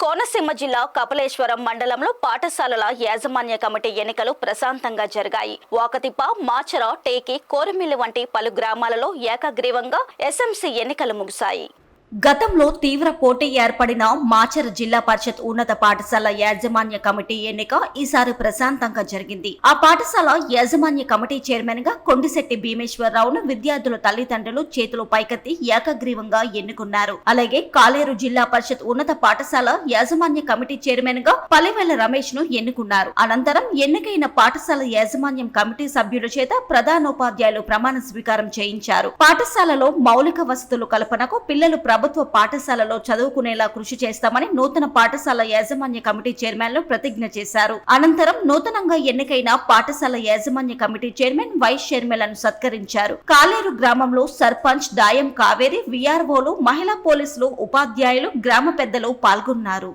కోనసీమ జిల్లా కపిలేశ్వరం మండలంలో పాఠశాలల యాజమాన్య కమిటీ ఎన్నికలు ప్రశాంతంగా జరిగాయి. వాకతిప్ప, మాచర, టేకి, కోరమిల్లి వంటి పలు గ్రామాలలో ఏకగ్రీవంగా ఎస్ఎంసీ ఎన్నికలు ముగిశాయి. గతంలో తీవ్ర పోటీ ఏర్పడిన మాచర జిల్లా పరిషత్ ఉన్నత పాఠశాల యాజమాన్య కమిటీ ఎన్నిక ఈసారి ప్రశాంతంగా జరిగింది. ఆ పాఠశాల యాజమాన్య కమిటీ చైర్మన్ గా కొండిశెట్టి భీమేశ్వరరావును విద్యార్థుల తల్లిదండ్రులు చేతులు పైకెత్తి ఏకగ్రీవంగా ఎన్నుకున్నారు. అలాగే కాలేరు జిల్లా పరిషత్ ఉన్నత పాఠశాల యాజమాన్య కమిటీ చైర్మన్ గా పల్లెవేల రమేష్ ను ఎన్నుకున్నారు. అనంతరం ఎన్నికైన పాఠశాల యాజమాన్యం కమిటీ సభ్యుల చేత ప్రధానోపాధ్యాయులు ప్రమాణ స్వీకారం చేయించారు. పాఠశాలలో మౌలిక వసతులు కల్పనకు పిల్లలు ప్రభుత్వ పాఠశాలలో చదువుకునేలా కృషి చేస్తామని నూతన పాఠశాల యాజమాన్య కమిటీ చైర్మన్లు ప్రతిజ్ఞ చేశారు. అనంతరం నూతనంగా ఎన్నికైన పాఠశాల యాజమాన్య కమిటీ చైర్మన్, వైస్ చైర్మన్లను సత్కరించారు. కాలేరు గ్రామంలో సర్పంచ్ దాయం కావేరి, విఆర్ఓలు, మహిళా పోలీసులు, ఉపాధ్యాయులు, గ్రామ పెద్దలు పాల్గొన్నారు.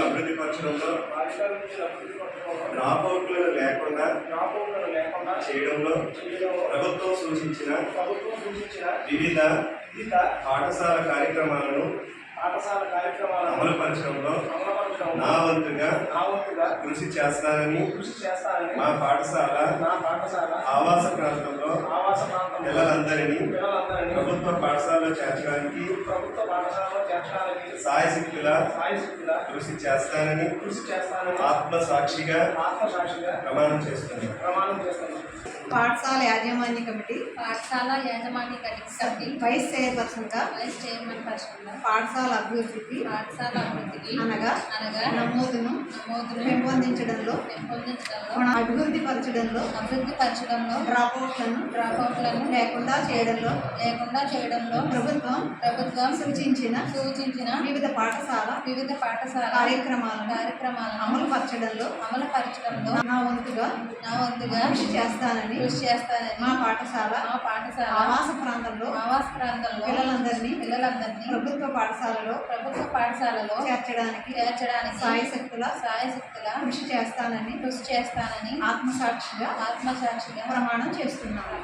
అభివృద్ధి పరచడంలో, డ్రాప్అవుట్లను లేకుండా చేయడంలో ప్రభుత్వం సూచించిన వివిధ పాఠశాల కార్యక్రమాలను అమలుపరచడంలో నా వంతుగా కృషి చేస్తానని మా పాఠశాల ఆవాస ప్రాంతంలో పిల్లలందరినీ ప్రభుత్వ పాఠశాలలో చేర్చడానికి సాయశక్తులా కృషి చేస్తానని ఆత్మసాక్షిగా ప్రమాణం చేస్తున్నాను. పాఠశాల యాజమాన్య కమిటీ వైస్ చైర్మన్ పాఠశాల అభివృద్ధికి అనగా నమోదును పెంపొందించడంలో అభివృద్ధి పరచడంలో డ్రాప్అవుట్లను లేకుండా చేయడంలో ప్రభుత్వం సూచించిన వివిధ పాఠశాల కార్యక్రమాలను అమలు పరచడంలో నా వంతుగా కృషి చేస్తానని మా పాఠశాల ఆవాస ప్రాంతంలో పిల్లలందరినీ ప్రభుత్వ పాఠశాలలో చేర్చడానికి సాయశక్తులా కృషి చేస్తానని ఆత్మసాక్షిగా ప్రమాణం చేస్తున్నాను.